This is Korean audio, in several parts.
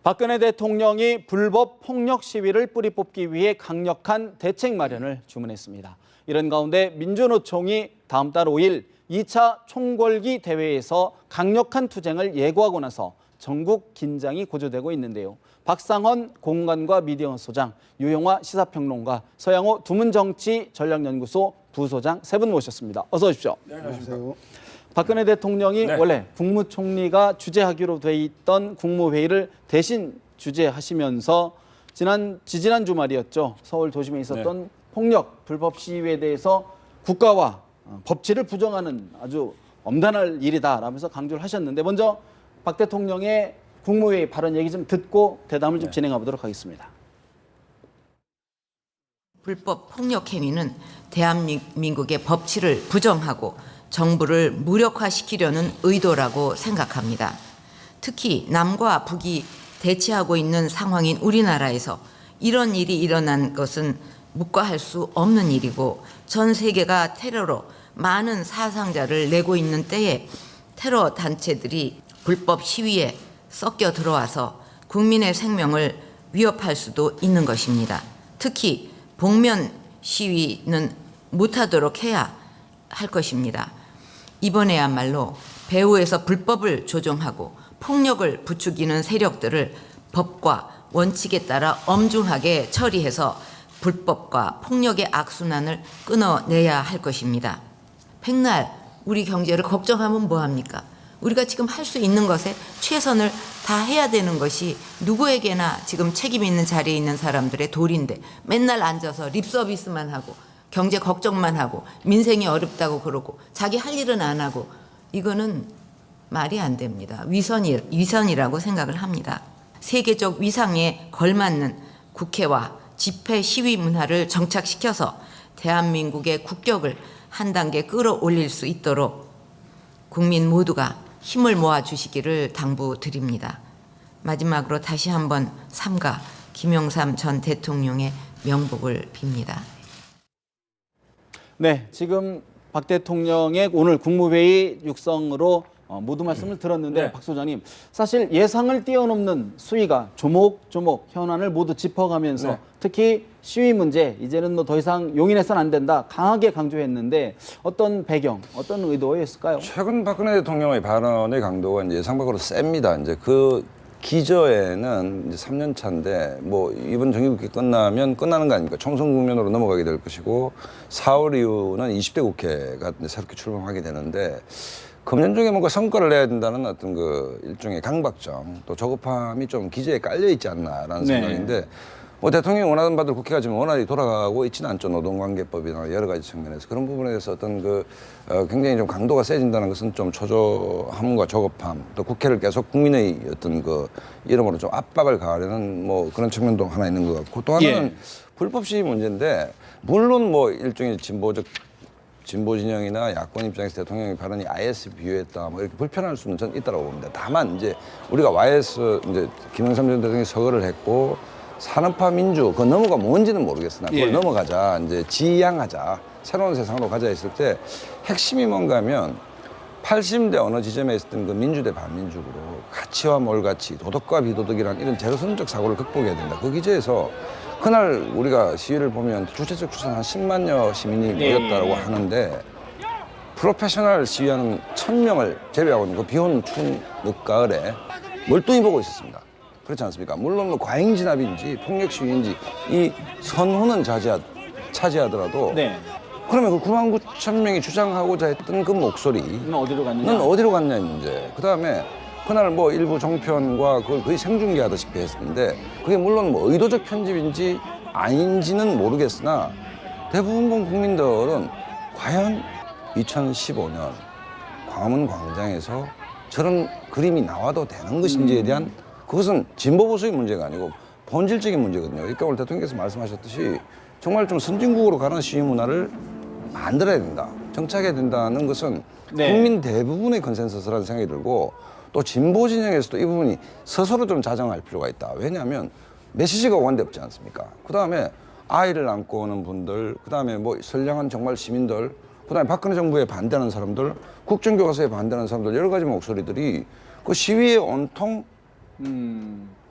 박근혜 대통령이 불법 폭력 시위를 뿌리 뽑기 위해 강력한 대책 마련을 주문했습니다. 이런 가운데 민주노총이 다음 달 5일 2차 총궐기 대회에서 강력한 투쟁을 예고하고 나서 전국 긴장이 고조되고 있는데요. 박상헌 공간과 미디어 소장, 유영화 시사평론가, 서양호 두문정치 전략연구소 부소장 세 분 모셨습니다. 어서 오십시오. 네, 안녕하세요. 박근혜 대통령이 원래 국무총리가 주재하기로 돼 있던 국무회의를 대신 주재하시면서 지지난 주말이었죠. 서울 도심에 있었던 폭력, 불법 시위에 대해서 국가와 법치를 부정하는 아주 엄단할 일이다라면서 강조를 하셨는데 먼저 박 대통령의 국무회의 발언 얘기 좀 듣고 대담을 좀 진행해 보도록 하겠습니다. 불법 폭력 행위는 대한민국의 법치를 부정하고 정부를 무력화시키려는 의도라고 생각합니다. 특히 남과 북이 대치하고 있는 상황인 우리나라에서 이런 일이 일어난 것은 묵과할 수 없는 일이고 전 세계가 테러로 많은 사상자를 내고 있는 때에 테러 단체들이 불법 시위에 섞여 들어와서 국민의 생명을 위협할 수도 있는 것입니다. 특히 복면 시위는 못하도록 해야 할 것입니다. 이번에야말로 배후에서 불법을 조종하고 폭력을 부추기는 세력들을 법과 원칙에 따라 엄중하게 처리해서 불법과 폭력의 악순환을 끊어내야 할 것입니다. 백날 우리 경제를 걱정하면 뭐합니까? 우리가 지금 할 수 있는 것에 최선을 다해야 되는 것이 누구에게나 지금 책임 있는 자리에 있는 사람들의 도리인데 맨날 앉아서 립 서비스만 하고 경제 걱정만 하고 민생이 어렵다고 그러고 자기 할 일은 안 하고 이거는 말이 안 됩니다. 위선이라고 생각을 합니다. 세계적 위상에 걸맞는 국회와 집회 시위 문화를 정착시켜서 대한민국의 국격을 한 단계 끌어올릴 수 있도록 국민 모두가 힘을 모아 주시기를 당부드립니다. 마지막으로 다시 한번 삼가 김영삼 전 대통령의 명복을 빕니다. 네, 지금 박 대통령의 오늘 국무회의 육성으로 모두 말씀을 들었는데 박 소장님, 사실 예상을 뛰어넘는 수위가 조목조목 현안을 모두 짚어가면서 특히 시위 문제, 이제는 뭐 더 이상 용인해서는 안 된다 강하게 강조했는데 어떤 배경, 어떤 의도였을까요? 최근 박근혜 대통령의 발언의 강도가 이제 예상 밖으로 셉니다. 이제 그 기저에는 이제 3년 차인데 뭐 이번 정기국회 끝나면 끝나는 거 아닙니까? 총선 국면으로 넘어가게 될 것이고 4월 이후는 20대 국회가 새롭게 출범하게 되는데 금년 중에 뭔가 성과를 내야 된다는 어떤 그 일종의 강박정 또 조급함이 좀 기저에 깔려 있지 않나라는 생각인데 뭐 대통령이 원하는 바대로 국회가 지금 원활히 돌아가고 있지는 않죠. 노동관계법이나 여러 가지 측면에서 그런 부분에 대해서 어떤 그 굉장히 좀 강도가 세진다는 것은 좀 초조함과 조급함 또 국회를 계속 국민의 어떤 그 이름으로 좀 압박을 가하려는 뭐 그런 측면도 하나 있는 것 같고 또 하나는 불법 시위 문제인데 물론 뭐 일종의 진보 진영이나 야권 입장에서 대통령의 발언이 IS 비유했다 뭐 이렇게 불편할 수는 전 있다고 봅니다. 다만 이제 우리가 YS 이제 김영삼 전 대통령이 서거를 했고 산업화 민주 그 넘어가 뭔지는 모르겠으나 그걸 넘어가자 이제 지향하자 새로운 세상으로 가자 했을 때 핵심이 뭔가 하면 80대 어느 지점에 있었던 그 민주 대 반민주로 가치와 몰가치 도덕과 비도덕이라는 이런 제로선적 사고를 극복해야 된다. 그 기제에서 그날 우리가 시위를 보면 주최적 추산 한 10만여 시민이 모였다고 하는데 프로페셔널 시위하는 1000명을 제외하고 있는 그 비온 추운 늦가을에 멀뚱히 보고 있었습니다. 그렇지 않습니까? 물론 뭐 과잉진압인지 폭력 시위인지 이 선후는 차지하더라도 그러면 그 9만 9천 명이 주장하고자 했던 그 목소리는 어디로 갔냐 이 문제. 그다음에 그날 뭐 일부 종편과 그걸 거의 생중계하다시피 했는데 그게 물론 뭐 의도적 편집인지 아닌지는 모르겠으나 대부분 국민들은 과연 2015년 광화문 광장에서 저런 그림이 나와도 되는 것인지에 대한 그것은 진보 보수의 문제가 아니고 본질적인 문제거든요. 그러니까 오늘 대통령께서 말씀하셨듯이 정말 좀 선진국으로 가는 시위 문화를 만들어야 된다. 정착해야 된다는 것은 국민 대부분의 컨센서스라는 생각이 들고 또 진보 진영에서도 이 부분이 스스로 좀 자정할 필요가 있다. 왜냐하면 메시지가 오간데 없지 않습니까? 그다음에 아이를 안고 오는 분들, 그다음에 뭐 선량한 정말 시민들, 그다음에 박근혜 정부에 반대하는 사람들, 국정교과서에 반대하는 사람들 여러 가지 목소리들이 그 시위에 온통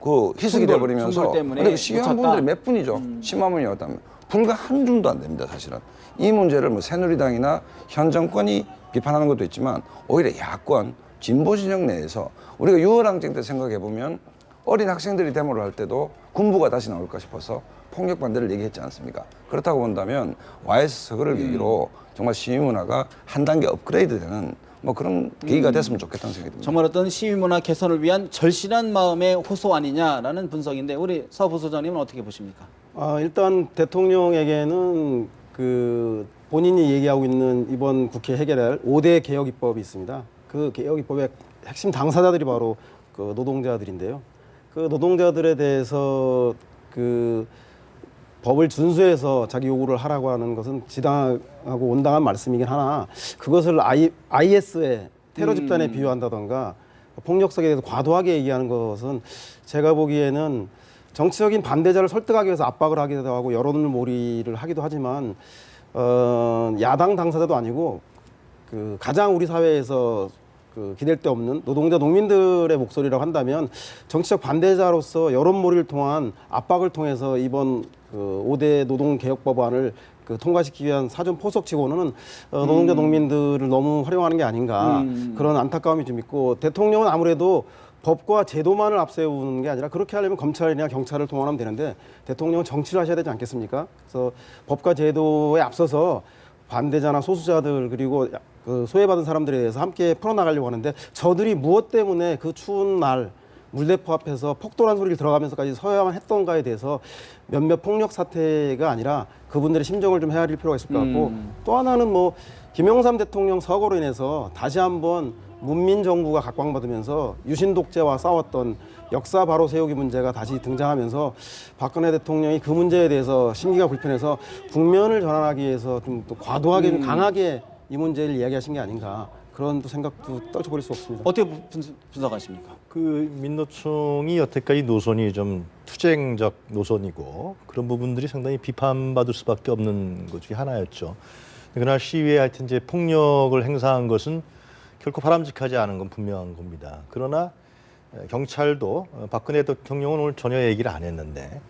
그 희석이 돼버리면서 충돌 때문에 근데 그 시위한 놓쳤다. 분들이 몇 분이죠? 10만 분이었다면 불과 한 줌도 안 됩니다, 사실은. 이 문제를 뭐 새누리당이나 현 정권이 비판하는 것도 있지만 오히려 야권, 진보 진영 내에서 우리가 6월 항쟁 때 생각해 보면 어린 학생들이 데모를 할 때도 군부가 다시 나올까 싶어서 폭력 반대를 얘기했지 않습니까? 그렇다고 본다면 YS 서거를 계기로 정말 시위 문화가 한 단계 업그레이드되는 뭐 그런 계기가 됐으면 좋겠다는 생각이 듭니다. 정말 어떤 시위 문화 개선을 위한 절실한 마음의 호소 아니냐라는 분석인데 우리 서 부소장님은 어떻게 보십니까? 일단 대통령에게는 그 본인이 얘기하고 있는 이번 국회 해결할 5대 개혁 입법이 있습니다. 그 개혁 입법의 핵심 당사자들이 바로 그 노동자들인데요. 그 노동자들에 대해서 그 법을 준수해서 자기 요구를 하라고 하는 것은 지당하고 온당한 말씀이긴 하나 그것을 IS의 테러 집단에 비유한다던가 폭력성에 대해서 과도하게 얘기하는 것은 제가 보기에는 정치적인 반대자를 설득하기 위해서 압박을 하기도 하고 여론몰이를 하기도 하지만 야당 당사자도 아니고 그 가장 우리 사회에서 그 기댈 데 없는 노동자 농민들의 목소리라고 한다면 정치적 반대자로서 여론몰이를 통한 압박을 통해서 이번 그 5대 노동개혁법안을 그 통과시키기 위한 사전 포석치고는 노동자 농민들을 너무 활용하는 게 아닌가 그런 안타까움이 좀 있고 대통령은 아무래도 법과 제도만을 앞세우는 게 아니라 그렇게 하려면 검찰이나 경찰을 동원하면 되는데 대통령은 정치를 하셔야 되지 않겠습니까? 그래서 법과 제도에 앞서서 반대자나 소수자들 그리고 그 소외받은 사람들에 대해서 함께 풀어나가려고 하는데 저들이 무엇 때문에 그 추운 날 물대포 앞에서 폭도란 소리를 들어가면서까지 서야만 했던가에 대해서 몇몇 폭력 사태가 아니라 그분들의 심정을 좀 헤아릴 필요가 있을 것 같고 또 하나는 뭐 김영삼 대통령 서거로 인해서 다시 한번 문민정부가 각광받으면서 유신 독재와 싸웠던 역사 바로 세우기 문제가 다시 등장하면서 박근혜 대통령이 그 문제에 대해서 심기가 불편해서 국면을 전환하기 위해서 좀 또 과도하게 좀 강하게 이 문제를 이야기하신 게 아닌가 그런 또 생각도 떨쳐버릴 수 없습니다. 어떻게 분석하십니까? 그 민노총이 여태까지 노선이 좀 투쟁적 노선이고 그런 부분들이 상당히 비판받을 수밖에 없는 것 중에 하나였죠. 그러나 시위에 하여튼 이제 폭력을 행사한 것은 결코 바람직하지 않은 건 분명한 겁니다. 그러나 경찰도 박근혜 대통령은 오늘 전혀 얘기를 안 했는데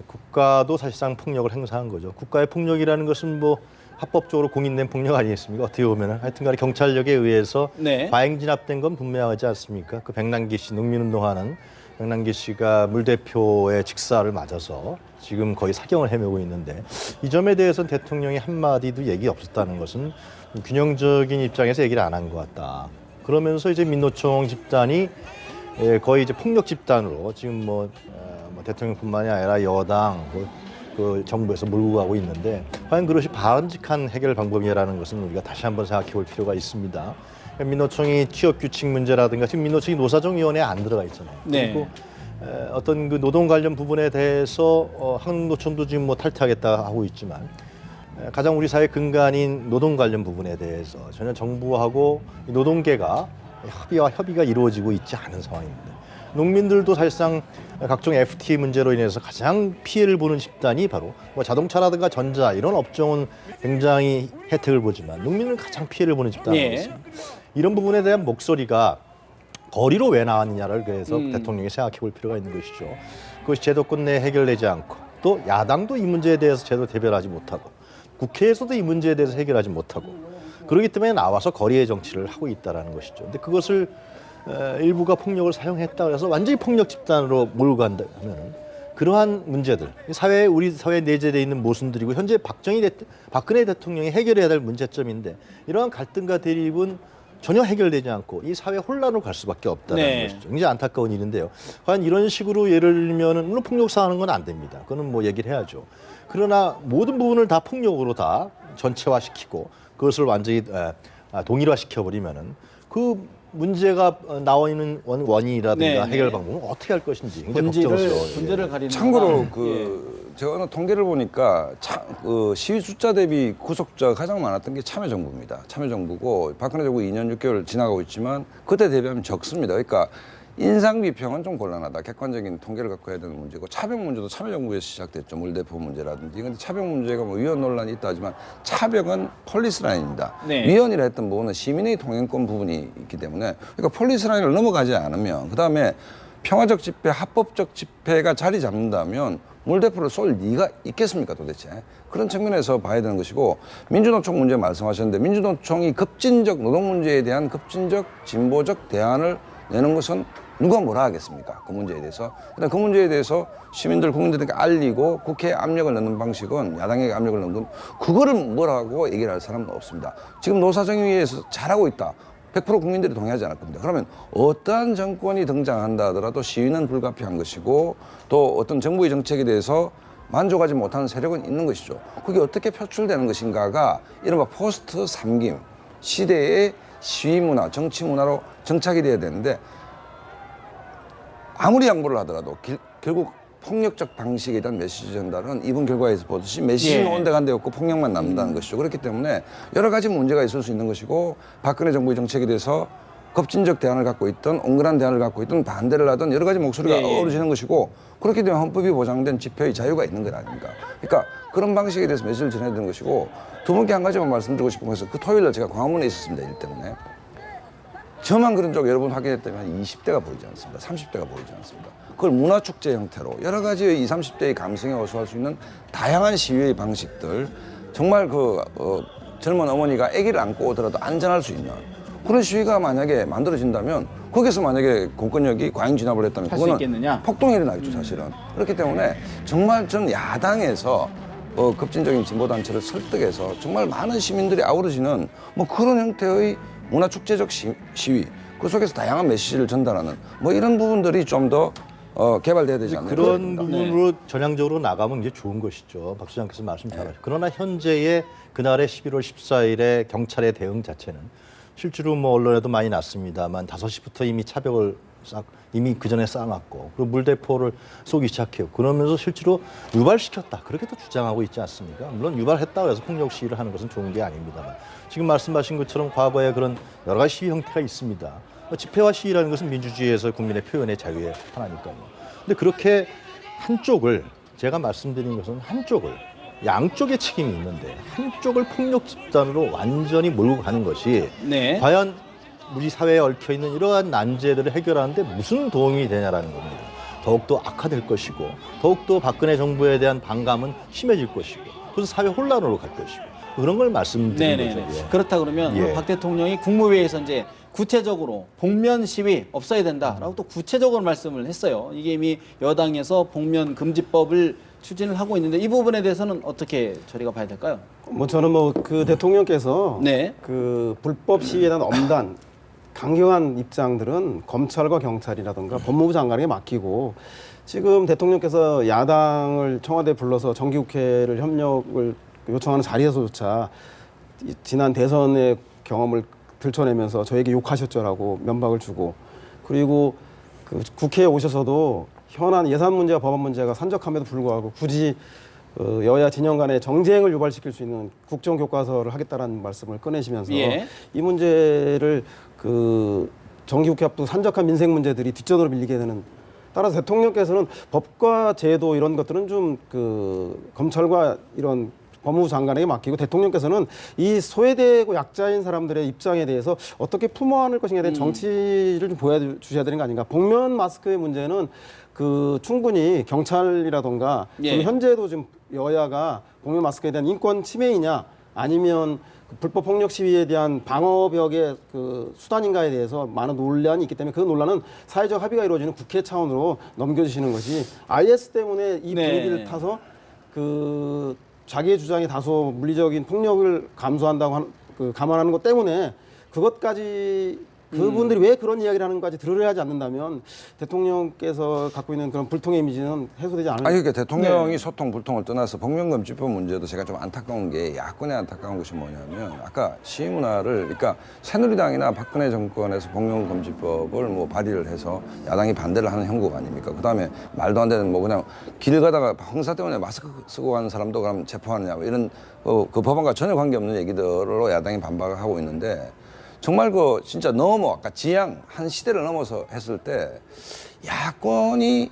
국가도 사실상 폭력을 행사한 거죠. 국가의 폭력이라는 것은 뭐 합법적으로 공인된 폭력 아니겠습니까? 어떻게 보면 하여튼간에 경찰력에 의해서 네. 과잉 진압된 건 분명하지 않습니까? 그 백남기 씨 농민운동하는 백남기 씨가 물대포의 직사를 맞아서 지금 거의 사경을 헤매고 있는데 이 점에 대해서는 대통령이 한마디도 얘기 없었다는 것은 균형적인 입장에서 얘기를 안 한 것 같다. 그러면서 이제 민노총 집단이 거의 이제 폭력 집단으로 지금 뭐 대통령뿐만이 아니라 여당 그 정부에서 몰고 가고 있는데 과연 그것이 바람직한 해결 방법이라는 것은 우리가 다시 한번 생각해 볼 필요가 있습니다. 민노총이 취업 규칙 문제라든가 지금 민노총이 노사정위원회에 안 들어가 있잖아요. 네. 그리고 어떤 그 노동 관련 부분에 대해서 한국노총도 지금 뭐 탈퇴하겠다 하고 있지만 가장 우리 사회 근간인 노동 관련 부분에 대해서 전혀 정부하고 노동계가 협의가 이루어지고 있지 않은 상황입니다. 농민들도 사실상 각종 FTA 문제로 인해서 가장 피해를 보는 집단이 바로 뭐 자동차라든가 전자 이런 업종은 굉장히 혜택을 보지만 농민은 가장 피해를 보는 집단 아니겠습니까? 이런 부분에 대한 목소리가 거리로 왜 나왔느냐를 그래서 대통령이 생각해 볼 필요가 있는 것이죠. 그것이 제도권 내에 해결되지 않고 또 야당도 이 문제에 대해서 제대로 대변하지 못하고 국회에서도 이 문제에 대해서 해결하지 못하고 그렇기 때문에 나와서 거리의 정치를 하고 있다는 것이죠. 근데 그것을 일부가 폭력을 사용했다 그래서 완전히 폭력 집단으로 몰고 간다면 그러한 문제들 우리 사회에 내재되어 있는 모순들이고 현재 박근혜 대통령이 해결해야 될 문제점인데 이러한 갈등과 대립은 전혀 해결되지 않고 이 사회 혼란으로 갈 수밖에 없다는 것이죠. 굉장히 안타까운 일인데요. 과연 이런 식으로 예를 들면 물론 폭력 사하는 건 안 됩니다. 그거는 뭐 얘기를 해야죠. 그러나 모든 부분을 다 폭력으로 다 전체화시키고 그것을 완전히 동일화시켜버리면은 그 문제가 나와 있는 원인이라든가 해결 방법은 어떻게 할 것인지 굉장히 걱정스러워요. 본질을 가리는 참고로 제가 어느 통계를 보니까 시위 숫자 대비 구속자가 가장 많았던 게 참여정부입니다. 참여정부고 박근혜 정부 2년 6개월 지나가고 있지만 그때 대비하면 적습니다. 그러니까 인상 비평은 좀 곤란하다. 객관적인 통계를 갖고 해야 되는 문제고 차벽 문제도 참여정부에서 시작됐죠. 물대포 문제라든지. 근데 차벽 문제가 뭐 위헌 논란이 있다 하지만 차벽은 폴리스라인입니다. 네. 위헌이라 했던 부분은 시민의 통행권 부분이 있기 때문에 그러니까 폴리스라인을 넘어가지 않으면 그다음에 평화적 집회, 합법적 집회가 자리 잡는다면 물대포를 쏠 리가 있겠습니까 도대체. 그런 측면에서 봐야 되는 것이고 민주노총 문제 말씀하셨는데 민주노총이 급진적 노동 문제에 대한 급진적 진보적 대안을 내는 것은 누가 뭐라 하겠습니까? 그 문제에 대해서. 일단 그 문제에 대해서 시민들, 국민들에게 알리고 국회에 압력을 넣는 방식은 야당에게 압력을 넣는 건 그거를 뭐라고 얘기를 할 사람은 없습니다. 지금 노사정위에서 잘하고 있다. 100% 국민들이 동의하지 않을 겁니다. 그러면 어떠한 정권이 등장한다 하더라도 시위는 불가피한 것이고 또 어떤 정부의 정책에 대해서 만족하지 못하는 세력은 있는 것이죠. 그게 어떻게 표출되는 것인가가 이른바 포스트 삼김 시대의 시위 문화, 정치 문화로 정착이 돼야 되는데 아무리 양보를 하더라도 결국 폭력적 방식에 대한 메시지 전달은 이번 결과에서 보듯이 메시지는 온데간데 없고 폭력만 남는다는 것이죠. 그렇기 때문에 여러 가지 문제가 있을 수 있는 것이고 박근혜 정부의 정책에 대해서 급진적 대안을 갖고 있던 온건한 대안을 갖고 있던 반대를 하던 여러 가지 목소리가 어우러지는 것이고 그렇게 되면 헌법이 보장된 집회의 자유가 있는 것 아닙니까? 그러니까 그런 방식에 대해서 메시지를 전해야 되는 것이고 두 분께 한 가지만 말씀드리고 싶은 것은 그 토요일 날 제가 광화문에 있었습니다. 일 때문에. 저만 그런 쪽 여러분 확인했다면 한 20대가 보이지 않습니다. 30대가 보이지 않습니다. 그걸 문화축제 형태로 여러 가지의 20, 30대의 감성에 호소할 수 있는 다양한 시위의 방식들 정말 젊은 어머니가 아기를 안고 오더라도 안전할 수 있는 그런 시위가 만약에 만들어진다면 거기서 만약에 공권력이 과잉 진압을 했다면 할수 그거는 있겠느냐? 폭동이 일어나겠죠 사실은. 그렇기 때문에 정말 전 야당에서 급진적인 진보단체를 설득해서 정말 많은 시민들이 아우러지는 뭐 그런 형태의 문화축제적 시위 그 속에서 다양한 메시지를 전달하는 뭐 이런 부분들이 좀 더 개발돼야 되지 않나 그런 부분으로 전향적으로 나가면 이제 좋은 것이죠. 박 소장께서 말씀 잘하셨죠. 그러나 현재의 그날의 11월 14일의 경찰의 대응 자체는 실제로 뭐 언론에도 많이 났습니다만 5시부터 이미 차벽을 이미 그 전에 쌓아놨고 그리고 물대포를 쏘기 시작해요. 그러면서 실제로 유발시켰다. 그렇게도 주장하고 있지 않습니까? 물론 유발했다고 해서 폭력 시위를 하는 것은 좋은 게 아닙니다만 지금 말씀하신 것처럼 과거에 그런 여러 가지 시위 형태가 있습니다. 집회와 시위라는 것은 민주주의에서 국민의 표현의 자유의 하나니까요. 근데 그렇게 한쪽을 제가 말씀드린 것은 한쪽을 양쪽의 책임이 있는데 한쪽을 폭력 집단으로 완전히 몰고 가는 것이 과연 우리 사회에 얽혀있는 이러한 난제들을 해결하는데 무슨 도움이 되냐라는 겁니다. 더욱더 악화될 것이고 더욱더 박근혜 정부에 대한 반감은 심해질 것이고 그래서 사회 혼란으로 갈 것이고 그런 걸 말씀드린 거죠. 예. 그렇다 그러면 예. 박 대통령이 국무회의에서 이제 구체적으로 복면 시위 없어야 된다라고 또 구체적으로 말씀을 했어요. 이게 이미 여당에서 복면 금지법을 추진을 하고 있는데 이 부분에 대해서는 어떻게 처리가 봐야 될까요? 뭐 저는 뭐 그 대통령께서 그 불법 시위에 대한 엄단 강경한 입장들은 검찰과 경찰이라든가 법무부 장관에게 맡기고 지금 대통령께서 야당을 청와대에 불러서 정기국회를 협력을 요청하는 자리에서조차 지난 대선의 경험을 들춰내면서 저에게 욕하셨죠라고 면박을 주고 그리고 그 국회에 오셔서도 현안 예산 문제와 법안 문제가 산적함에도 불구하고 굳이 여야 진영 간의 정쟁을 유발시킬 수 있는 국정교과서를 하겠다라는 말씀을 꺼내시면서 이 문제를 그 정기국회 앞두고 산적한 민생 문제들이 뒷전으로 밀리게 되는 따라서 대통령께서는 법과 제도 이런 것들은 좀 그 검찰과 이런 법무부 장관에게 맡기고 대통령께서는 이 소외되고 약자인 사람들의 입장에 대해서 어떻게 품어안을 것인가에 대한 정치를 좀 보여주셔야 되는 거 아닌가. 복면 마스크의 문제는 그 충분히 경찰이라던가 현재도 지금 여야가 복면 마스크에 대한 인권 침해이냐 아니면 그 불법 폭력 시위에 대한 방어벽의 그 수단인가에 대해서 많은 논란이 있기 때문에 그 논란은 사회적 합의가 이루어지는 국회 차원으로 넘겨주시는 것이 IS 때문에 이 분위기를 타서 그 자기의 주장이 다소 물리적인 폭력을 감수한다고 감안하는 것 때문에 그것까지 그분들이 왜 그런 이야기를 하는 것까지 들으려 하지 않는다면 대통령께서 갖고 있는 그런 불통의 이미지는 해소되지 않을 그러니까 대통령이 소통 불통을 떠나서 복면금지법 문제도 제가 좀 안타까운 게 야권의 안타까운 것이 뭐냐면 아까 시위 문화를 그러니까 새누리당이나 박근혜 정권에서 복면금지법을 뭐 발의를 해서 야당이 반대를 하는 형국 아닙니까? 그다음에 말도 안 되는 뭐 그냥 길 가다가 형사 때문에 마스크 쓰고 가는 사람도 그럼 체포하느냐 뭐 이런 그 법안과 전혀 관계없는 얘기들로 야당이 반박을 하고 있는데 정말 그 진짜 아까 지향 한 시대를 넘어서 했을 때 야권이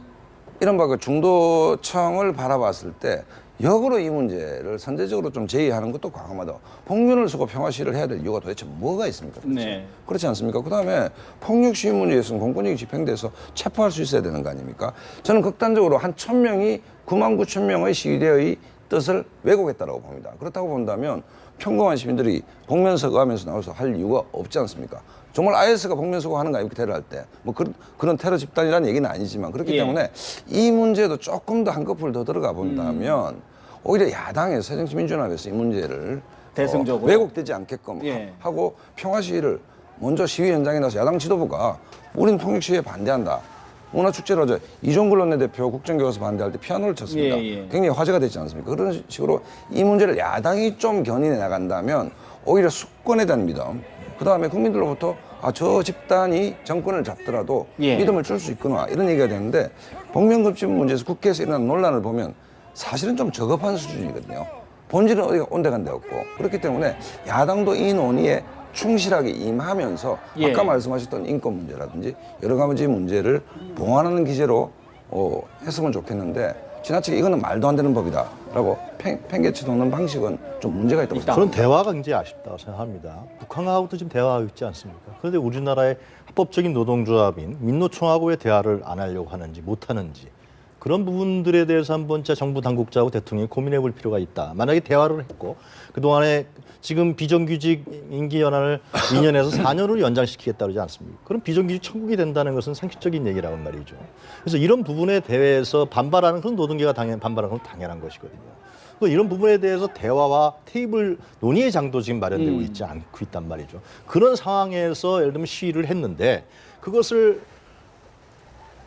이른바 그 중도층을 바라봤을 때 역으로 이 문제를 선제적으로 좀 제의하는 것도 과감하다. 폭력을 쓰고 평화 시위를 해야 될 이유가 도대체 뭐가 있습니까? 도대체? 네. 그렇지 않습니까? 그다음에 폭력 시위 문제에서는 공권력이 집행돼서 체포할 수 있어야 되는 거 아닙니까? 저는 극단적으로 한 1,000명이 99,000명의 시위대의 뜻을 왜곡했다고 봅니다. 그렇다고 본다면 평범한 시민들이 복면서고 하면서 나와서 할 이유가 없지 않습니까? 정말 IS가 복면서고 하는 거 아닙니까? 테러할 때. 뭐 그런 테러 집단이라는 얘기는 아니지만 그렇기 예. 때문에 이 문제도 조금 더 한꺼풀 더 들어가 본다면 오히려 야당에서 새정치민주연합에서 이 문제를 대승적으로. 왜곡되지 않게끔 예. 하고 평화 시위를 먼저 시위 현장에 나서 야당 지도부가 우리는 폭력 시위에 반대한다. 문화축제로 저 이종걸 원내대표 국정교과서 반대할 때 피아노를 쳤습니다. 예, 예. 굉장히 화제가 됐지 않습니까? 그런 식으로 이 문제를 야당이 좀 견인해 나간다면 오히려 수권에 대한 믿음, 그 다음에 국민들로부터 저 집단이 정권을 잡더라도 예. 믿음을 줄 수 있구나 이런 얘기가 되는데 복면급집 문제에서 국회에서 일어난 논란을 보면 사실은 좀 저급한 수준이거든요. 본질은 어디가 온데간데 없고 그렇기 때문에 야당도 이 논의에 충실하게 임하면서 예. 아까 말씀하셨던 인권 문제라든지 여러 가지 문제를 봉안하는 기제로 했으면 좋겠는데 지나치게 이거는 말도 안 되는 법이다라고 팽개쳐 놓는 방식은 좀 문제가 있다고 있다. 저는 생각합니다. 대화가 굉장히 아쉽다고 생각합니다. 북한하고도 지금 대화하고 있지 않습니까? 그런데 우리나라의 합법적인 노동조합인 민노총하고 왜 대화를 안 하려고 하는지 못하는지 그런 부분들에 대해서 한번 진짜 정부 당국자하고 대통령이 고민해 볼 필요가 있다. 만약에 대화를 했고 그동안에 지금 비정규직 임기 연한을 2년에서 4년으로 연장시키겠다 그러지 않습니까? 그럼 비정규직 천국이 된다는 것은 상식적인 얘기라는 말이죠. 그래서 이런 부분에 대해서 반발하는 그런 노동계가 반발하는 건 당연한 것이거든요. 이런 부분에 대해서 대화와 테이블 논의의 장도 지금 마련되고 있지 않고 있단 말이죠. 그런 상황에서 예를 들면 시위를 했는데 그것을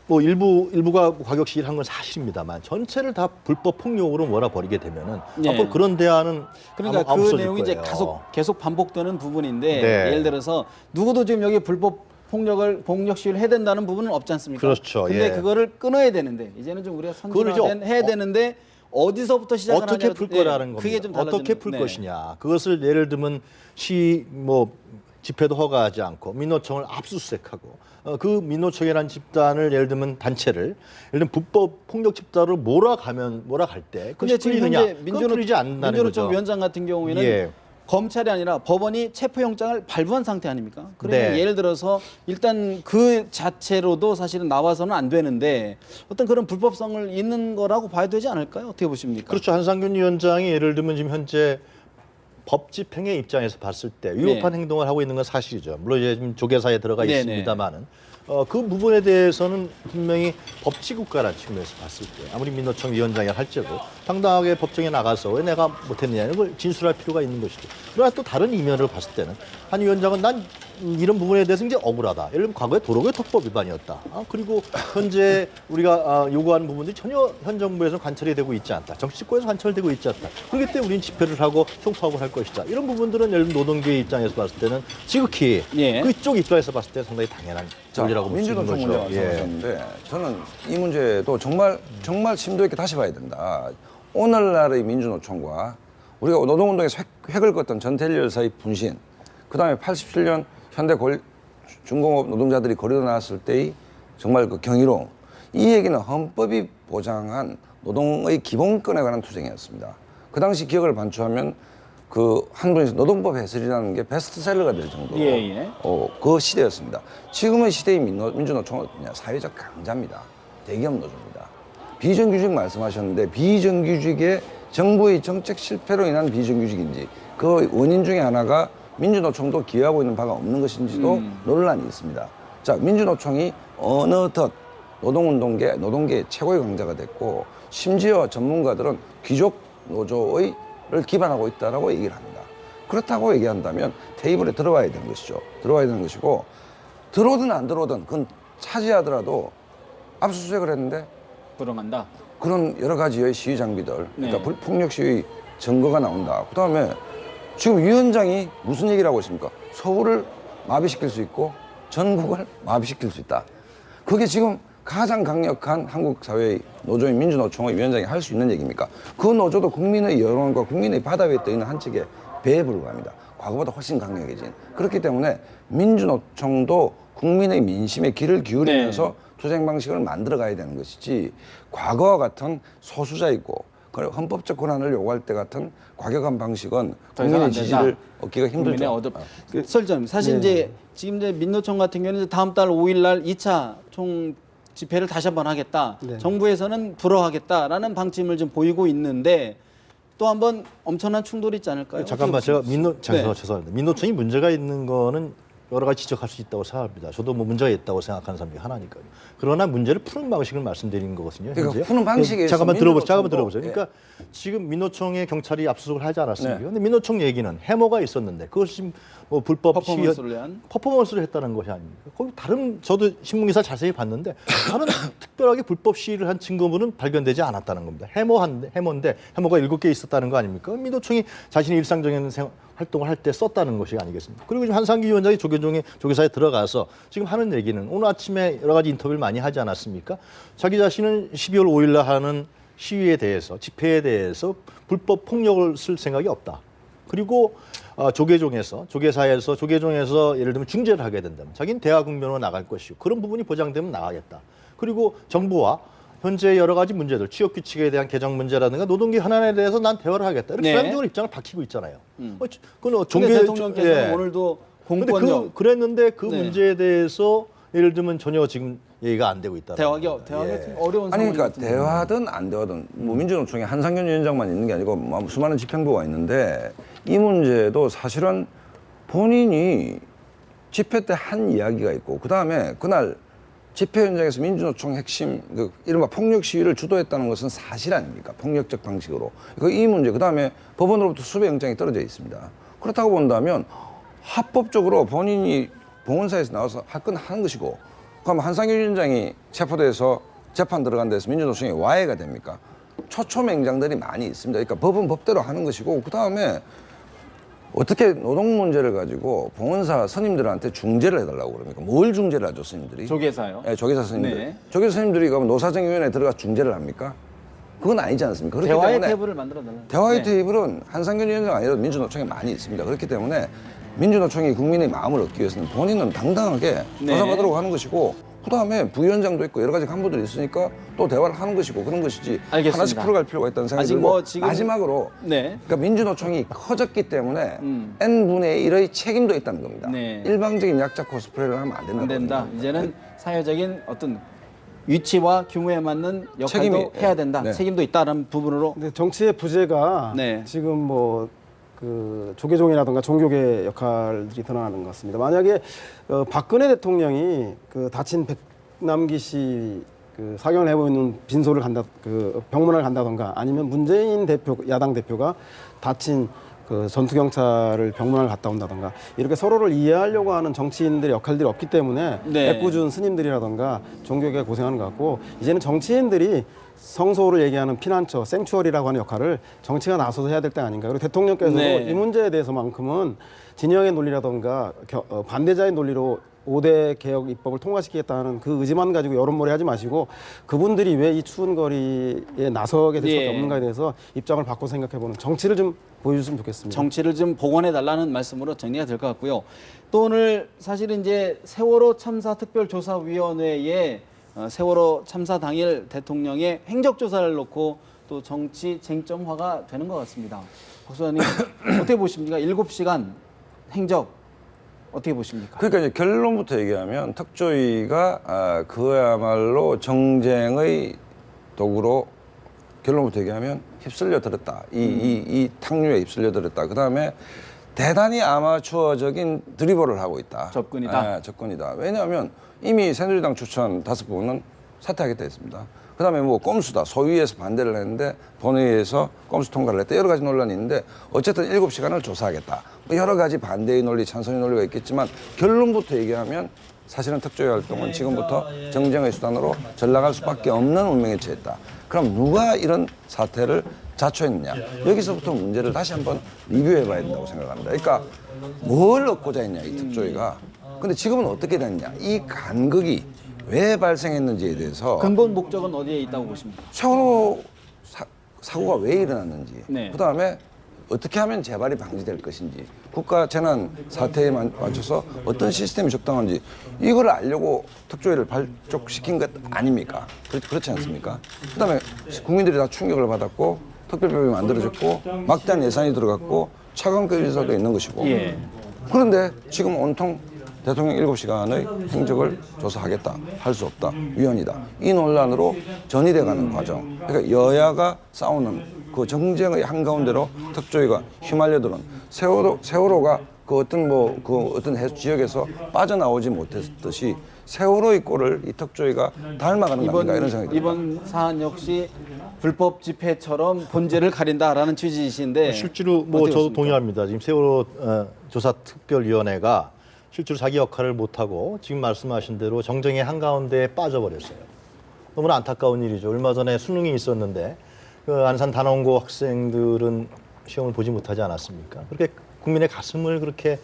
뭐 일부가 과격 시위를 한 건 사실입니다.만 전체를 다 불법 폭력으로 몰아버리게 되면은 네. 앞으로 그런 대화는 그러니까 아마 그 없어질 내용이 이제 거예요. 계속 반복되는 부분인데 네. 예를 들어서 누구도 지금 여기 불법 폭력 시위를 해야 된다는 부분은 없지 않습니까? 그렇죠. 근데 예. 그거를 끊어야 되는데 이제는 좀 우리가 그걸 이제 해야 되는데 어디서부터 시작을 어떻게 풀 거라는 겁니다. 그게 좀 어떻게 달라지는- 풀 네. 것이냐. 그것을 예를 들면 집회도 허가하지 않고 민노총을 압수수색하고 그 민노총이라는 집단을 예를 들면 단체를 예를 들면 불법 폭력 집단으로 몰아갈 때 근데 그것이 지금 풀리느냐? 현재 그건 풀리지 않는다는 민주노총 거죠. 위원장 같은 경우에는 예. 검찰이 아니라 법원이 체포영장을 발부한 상태 아닙니까? 그러면 네. 예를 들어서 일단 그 자체로도 사실은 나와서는 안 되는데 어떤 그런 불법성을 있는 거라고 봐야 되지 않을까요? 어떻게 보십니까? 그렇죠. 한상균 위원장이 예를 들면 지금 현재 법 집행의 입장에서 봤을 때 위법한 네. 행동을 하고 있는 건 사실이죠. 물론 이제 지금 조계사에 들어가 네네. 있습니다만은 그 부분에 대해서는 분명히 법치국가라는 측면에서 봤을 때 아무리 민노총 위원장이 할지라도 당당하게 법정에 나가서 왜 내가 못했느냐 이걸 진술할 필요가 있는 것이죠. 그러나 또 다른 이면을 봤을 때는 한 위원장은 난 이런 부분에 대해서 이제 억울하다. 예를 들면 과거에 도로교통법 위반이었다. 그리고 현재 우리가 요구하는 부분들이 전혀 현 정부에서 관철이 되고 있지 않다. 정치권에서 관철되고 있지 않다. 그렇기 때문에 우리는 집회를 하고 총파업을 할 것이다. 이런 부분들은 예를 들면 노동계의 입장에서 봤을 때는 지극히 예. 그쪽 입장에서 봤을 때 상당히 당연한 논리라고 볼 수 있는 민주노총 거죠. 문제 예. 말씀하셨는데 저는 이 문제도 정말 심도 있게 다시 봐야 된다. 오늘날의 민주노총과 우리가 노동운동에서 획을 걷던 전태일 열사의 분신, 그다음에 87년 현대 중공업 노동자들이 거리로 나왔을 때의 정말 그 경이로움, 이 얘기는 헌법이 보장한 노동의 기본권에 관한 투쟁이었습니다. 그 당시 기억을 반추하면 그 한 분이 노동법 해설이라는 게 베스트셀러가 될 정도로 예. 그 시대였습니다. 지금의 시대의 민주노총은 그냥 사회적 강자입니다. 대기업 노조입니다. 비정규직 말씀하셨는데 비정규직의 정부의 정책 실패로 인한 비정규직인지 그 원인 중에 하나가 민주노총도 기여하고 있는 바가 없는 것인지도 논란이 있습니다. 자, 민주노총이 어느덧 노동계의 최고의 강자가 됐고 심지어 전문가들은 귀족 노조를 기반하고 있다라고 얘기를 합니다. 그렇다고 얘기한다면 테이블에 들어와야 되는 것이죠. 들어와야 되는 것이고 들어오든 안 들어오든 그건 차지하더라도 압수수색을 했는데 불응한다. 그런 여러 가지의 시위 장비들, 그러니까 네. 폭력 시위 증거가 나온다. 그다음에 지금 위원장이 무슨 얘기를 하고 있습니까? 서울을 마비시킬 수 있고 전국을 마비시킬 수 있다. 그게 지금 가장 강력한 한국 사회의 노조인 민주노총의 위원장이 할 수 있는 얘기입니까? 그 노조도 국민의 여론과 국민의 바다 위에 떠 있는 한 척의 배에 불과합니다. 과거보다 훨씬 강력해진. 그렇기 때문에 민주노총도 국민의 민심에 귀를 기울이면서 투쟁 방식을 만들어 가야 되는 것이지 과거와 같은 소수자이고 그리고 헌법적 권한을 요구할 때 같은 과격한 방식은 더 이상 안 국민의 된다. 지지를 얻기가 국민의 힘들죠. 설정. 사실 네. 이제 지금 이제 민노총 같은 경우는 다음 달 5일 날 2차 총 집회를 다시 한번 하겠다. 네. 정부에서는 불허하겠다라는 방침을 좀 보이고 있는데 또 한번 엄청난 충돌이 있지 않을까요? 잠깐만 어떻게 제가 보십니까? 네. 죄송합니다. 민노총이 문제가 있는 거는 여러 가지 지적할 수 있다고 생각합니다. 저도 뭐 문제가 있다고 생각하는 사람 중에 하나니까요. 그러나 문제를 푸는 방식을 말씀드리는 거거든요. 그러니까 현재. 푸는 방식에 예, 잠깐만 있어서 들어보세요. 민노총도, 그러니까 지금 민노총에 경찰이 압수수색을 하지 않았습니까? 네. 근데 민노총 얘기는 해머가 있었는데 그것이 뭐 불법 퍼포먼스를 위한? 퍼포먼스를 했다는 것이 아닙니까? 거기 다른 저도 신문 기사 자세히 봤는데 다른 특별하게 불법 시위를 한 증거물은 발견되지 않았다는 겁니다. 해머인데 해머가 7개 있었다는 거 아닙니까? 민노총이 자신의 일상적인 활동을 할 때 썼다는 것이 아니겠습니까? 그리고 지금 한상기 위원장이 조계사에 들어가서 지금 하는 얘기는 오늘 아침에 여러 가지 인터뷰를 많이 하지 않았습니까? 자기 자신은 12월 5일 날 하는 시위에 대해서 집회에 대해서 불법 폭력을 쓸 생각이 없다. 그리고 조계종에서 예를 들면 중재를 하게 된다면 자기는 대화국면으로 나갈 것이고 그런 부분이 보장되면 나가겠다. 그리고 정부와 현재 여러 가지 문제들, 취업 규칙에 대한 개정 문제라든가 노동기 현안에 대해서 난 대화를 하겠다. 이렇게 네. 부양적으로 입장을 밝히고 있잖아요. 근데 그건 종교 대통령께서는 오늘도 공권력 그랬는데 그 네. 문제에 대해서 예를 들면 전혀 지금 얘기가 안 되고 있다. 대화가 좀 어려운 아니 상황인 것 그러니까 같은데. 대화든 안 대화든 뭐 민주노총에 한상균 위원장만 있는 게 아니고 뭐 수많은 집행부가 있는데 이 문제도 사실은 본인이 집회 때 한 이야기가 있고 그다음에 그날 집회 현장에서 민주노총 핵심 그 이른바 폭력 시위를 주도했다는 것은 사실 아닙니까? 폭력적 방식으로. 이 문제 그다음에 법원으로부터 수배 영장이 떨어져 있습니다. 그렇다고 본다면 합법적으로 본인이 봉헌사에서 나와서 할 건 하는 것이고 그럼 한상균 위원장이 체포돼서 재판 들어간 데서 민주노총이 와해가 됩니까? 초초맹장들이 많이 있습니다. 그러니까 법은 법대로 하는 것이고 그다음에 어떻게 노동 문제를 가지고 봉헌사 스님들한테 중재를 해달라고 그럽니까? 뭘 중재를 하죠, 스님들이? 조계사요? 네, 조계사 스님들. 네. 조계사 스님들이 그러면 노사정위원회에 들어가 중재를 합니까? 그건 아니지 않습니까? 그렇기 대화의 때문에 테이블을 만들어 달라. 대화의 테이블은 한상균 위원장 아니라도 민주노총에 많이 있습니다. 그렇기 때문에 민주노총이 국민의 마음을 얻기 위해서는 본인은 당당하게 네. 조사받도록 하는 것이고 그다음에 부위원장도 있고 여러 가지 간부들이 있으니까 또 대화를 하는 것이고 그런 것이지 알겠습니다. 하나씩 풀어갈 필요가 있다는 생각이 아직 들고 뭐 지금- 마지막으로 네. 그러니까 민주노총이 커졌기 때문에 N분의 1의 책임도 있다는 겁니다. 네. 일방적인 약자 코스프레를 하면 안 된다. 안 된다. 이제는 사회적인 어떤 위치와 규모에 맞는 역할도 책임이- 해야 된다. 네. 책임도 있다는 부분으로 근데 정치의 부재가 네. 지금 뭐 그 조계종이라든가 종교계 역할들이 드러나는 것 같습니다. 만약에 박근혜 대통령이 그 다친 백남기 씨 그 사경을 해보고 있는 빈소를 병문안을 간다던가 아니면 문재인 야당 대표가 다친 그 전투경찰을 병문안을 갔다 온다던가 이렇게 서로를 이해하려고 하는 정치인들의 역할들이 없기 때문에 네. 애꿎은 스님들이라던가 종교계가 고생하는 것 같고 이제는 정치인들이 성소를 얘기하는 피난처, 생추어리라고 하는 역할을 정치가 나서서 해야 될 때 아닌가. 그리고 대통령께서도 네. 이 문제에 대해서만큼은 진영의 논리라던가 반대자의 논리로 5대 개혁 입법을 통과시키겠다는 그 의지만 가지고 여론몰이 하지 마시고 그분들이 왜 이 추운 거리에 나서게 될 수밖에 예. 없는가에 대해서 입장을 바꿔 생각해보는 정치를 좀 보여줬으면 좋겠습니다. 정치를 좀 복원해 달라는 말씀으로 정리가 될 것 같고요. 또 오늘 사실은 이제 세월호 참사 특별조사위원회에 세월호 참사 당일 대통령의 행적조사를 놓고 또 정치 쟁점화가 되는 것 같습니다. 박 소장님 어떻게 보십니까? 7시간 행적 어떻게 보십니까? 그러니까 이제 결론부터 얘기하면 특조위가 그야말로 정쟁의 도구로 결론부터 얘기하면 휩쓸려 들었다. 이 탕류에 휩쓸려 들었다. 그다음에 대단히 아마추어적인 드리블을 하고 있다. 접근이다. 접근이다. 왜냐하면 이미 새누리당 추천 5분은 사퇴하겠다 했습니다. 그다음에 뭐 꼼수다. 소위에서 반대를 했는데 본회의에서 꼼수 통과를 했다. 여러 가지 논란이 있는데 어쨌든 7시간을 조사하겠다. 뭐 여러 가지 반대의 논리, 찬성의 논리가 있겠지만 결론부터 얘기하면 사실은 특조위 활동은 지금부터 정쟁의 수단으로 전락할 수밖에 없는 운명에 처했다. 그럼 누가 이런 사태를 자초했느냐. 여기서부터 문제를 다시 한번 리뷰해봐야 된다고 생각합니다. 그러니까 뭘 얻고자 했냐, 이 특조위가. 근데 지금은 어떻게 됐냐. 이 간극이 왜 발생했는지에 대해서 근본 목적은 어디에 있다고 보십니까? 세월호 사고가 왜 일어났는지 네. 그다음에 어떻게 하면 재발이 방지될 것인지 국가 재난 사태에 맞춰서 어떤 시스템이 적당한지 이걸 알려고 특조위를 발족시킨 것 아닙니까? 그렇지 않습니까? 그다음에 국민들이 다 충격을 받았고 특별법이 만들어졌고 막대한 예산이 들어갔고 차관급 인사도 있는 것이고 예. 그런데 지금 온통 대통령 7시간의 행적을 조사하겠다, 할 수 없다, 위헌이다. 이 논란으로 전이돼가는 과정. 그러니까 여야가 싸우는 그 정쟁의 한가운데로 특조위가 휘말려드는 세월호가 그 어떤 지역에서 빠져나오지 못했듯이 세월호의 꼴을 이 특조위가 닮아가는 거 아닌가 이런 생각이 듭니다. 이번 사안 역시 불법 집회처럼 본질을 가린다라는 취지이신데 실제로 뭐 어떻게 저도 보십니까? 동의합니다. 지금 세월호 조사특별위원회가 실제로 자기 역할을 못하고 지금 말씀하신 대로 정쟁의 한가운데에 빠져버렸어요. 너무나 안타까운 일이죠. 얼마 전에 수능이 있었는데 그 안산 단원고 학생들은 시험을 보지 못하지 않았습니까? 그렇게 국민의 가슴을 그렇게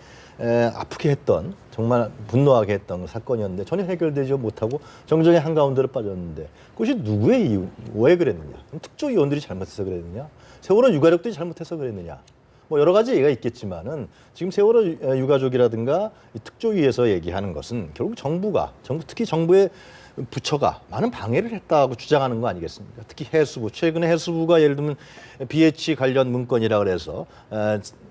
아프게 했던 정말 분노하게 했던 사건이었는데 전혀 해결되지 못하고 정쟁의 한가운데로 빠졌는데 그것이 누구의 이유, 왜 그랬느냐? 특조위원들이 잘못해서 그랬느냐? 세월호 유가족들이 잘못해서 그랬느냐? 뭐 여러 가지 얘기가 있겠지만은 지금 세월호 유가족이라든가 이 특조위에서 얘기하는 것은 결국 특히 정부의 부처가 많은 방해를 했다고 주장하는 거 아니겠습니까? 특히 해수부, 최근에 해수부가 예를 들면 BH 관련 문건이라 그래서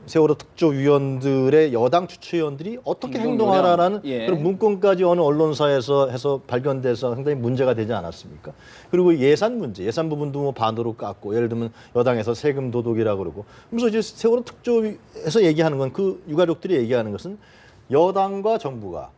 세월호 특조위원들의 여당 주최위원들이 어떻게 행동하라라는 예. 그런 문건까지 어느 언론사에서 해서 발견돼서 상당히 문제가 되지 않았습니까? 그리고 예산 문제, 예산 부분도 뭐 반으로 깎고 예를 들면 여당에서 세금 도둑이라고 그러고 그래서 이제 세월호 특조위에서 얘기하는 건 그 유가족들이 얘기하는 것은 여당과 정부가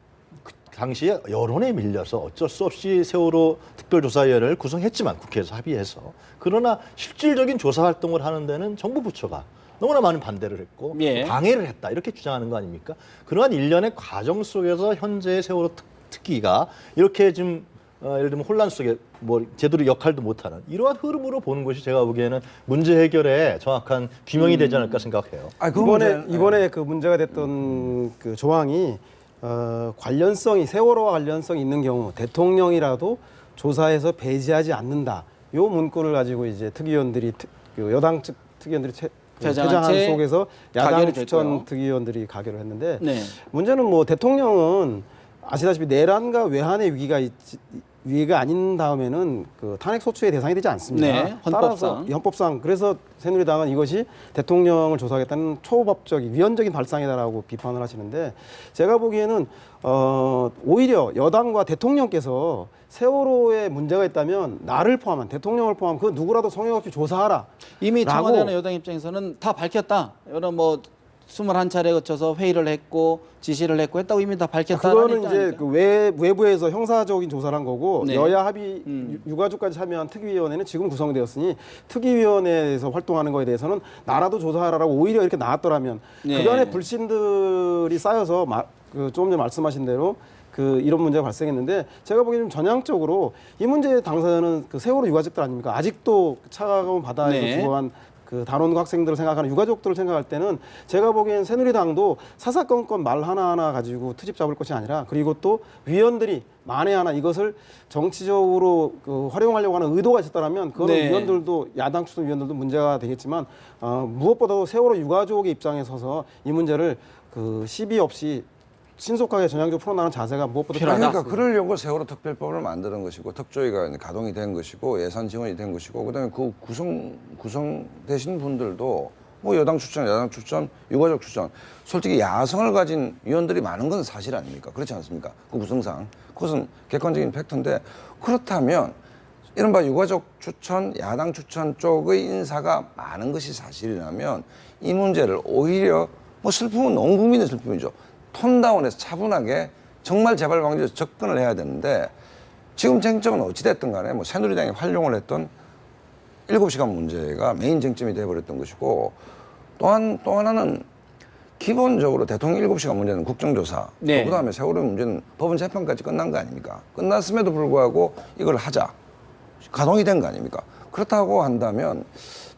당시에 여론에 밀려서 어쩔 수 없이 세월호 특별조사위원회를 구성했지만 국회에서 합의해서 그러나 실질적인 조사 활동을 하는 데는 정부 부처가 너무나 많은 반대를 했고 예. 방해를 했다 이렇게 주장하는 거 아닙니까? 그러한 일련의 과정 속에서 현재의 세월호 특기가 이렇게 지금 예를 들면 혼란 속에 뭐 제대로 역할도 못하는 이러한 흐름으로 보는 것이 제가 보기에는 문제 해결에 정확한 규명이 되지 않을까 생각해요. 이번에 그 문제가 됐던 그 조항이 세월호와 관련성이 있는 경우 대통령이라도 조사에서 배제하지 않는다. 요 문구를 가지고 이제 특위원들이 그 여당 측 특위원들이 퇴장한 속에서 야당 추천 됐고요. 특위원들이 가결을 했는데 네. 문제는 뭐 대통령은 아시다시피 내란과 외환의 위기가 아닌 다음에는 그 탄핵 소추의 대상이 되지 않습니다. 네, 따라서 헌법상 그래서 새누리당은 이것이 대통령을 조사하겠다는 초법적인 위헌적인 발상이다라고 비판을 하시는데 제가 보기에는 오히려 여당과 대통령께서 세월호에 문제가 있다면 나를 포함한 대통령을 포함한 그 누구라도 성역 없이 조사하라. 이미 청와대나 여당 입장에서는 다 밝혔다. 이런 뭐 21차례 거쳐서 회의를 했고 지시를 했고 했다고 이미 다 밝혔다는 그거는 이제 그 외부에서 형사적인 조사를 한 거고 네. 여야 합의 유가족까지 참여한 특위위원회는 지금 구성되었으니 특위위원회에서 활동하는 거에 대해서는 나라도 조사하라고 오히려 이렇게 나왔더라면 네. 그간의 불신들이 쌓여서 조금 전에 말씀하신 대로 이런 문제가 발생했는데 제가 보기에는 전향적으로 이 문제의 당사자는 그 세월호 유가족들 아닙니까? 아직도 차가운 바다에서 네. 죽어간 그 단원고 학생들을 생각하는 유가족들을 생각할 때는 제가 보기엔 새누리당도 사사건건 말 하나하나 가지고 트집 잡을 것이 아니라 그리고 또 위원들이 만에 하나 이것을 정치적으로 활용하려고 하는 의도가 있었다면 그거는 네. 위원들도 야당 추천 위원들도 문제가 되겠지만 무엇보다도 세월호 유가족의 입장에 서서 이 문제를 시비 없이 신속하게 전향적으로 풀어나가는 자세가 무엇보다 필요하다. 그러니까 그러려고 세월호 특별법을 만드는 것이고 특조위가 가동이 된 것이고 예산 지원이 된 것이고 그다음에 그 구성되신 분들도 뭐 여당 추천, 야당 추천, 유가족 추천 솔직히 야성을 가진 위원들이 많은 건 사실 아닙니까? 그렇지 않습니까? 그 구성상 그것은 객관적인 팩트인데 그렇다면 이른바 유가족 추천, 야당 추천 쪽의 인사가 많은 것이 사실이라면 이 문제를 오히려 뭐 슬픔은 온 국민의 슬픔이죠. 톤다운해서 차분하게 정말 재발 방지에 접근을 해야 되는데 지금 쟁점은 어찌됐든 간에 뭐 새누리당이 활용을 했던 7시간 문제가 메인 쟁점이 돼버렸던 것이고 또 하나는 기본적으로 대통령 7시간 문제는 국정조사 네. 그다음에 세월호 문제는 법원 재판까지 끝난 거 아닙니까? 끝났음에도 불구하고 이걸 하자. 가동이 된 거 아닙니까? 그렇다고 한다면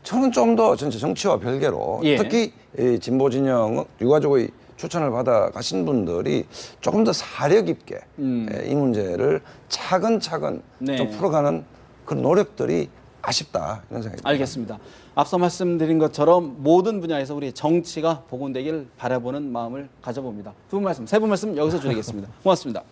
저는 좀 더 전체 정치와 별개로 예. 특히 이 진보 진영 유가족의 추천을 받아 가신 분들이 조금 더 사력 있게 이 문제를 차근차근 네. 좀 풀어가는 그런 노력들이 아쉽다 이런 생각이 듭니다. 알겠습니다. 앞서 말씀드린 것처럼 모든 분야에서 우리 정치가 복원되길 바라보는 마음을 가져봅니다. 세 분 말씀 여기서 드리겠습니다. 고맙습니다.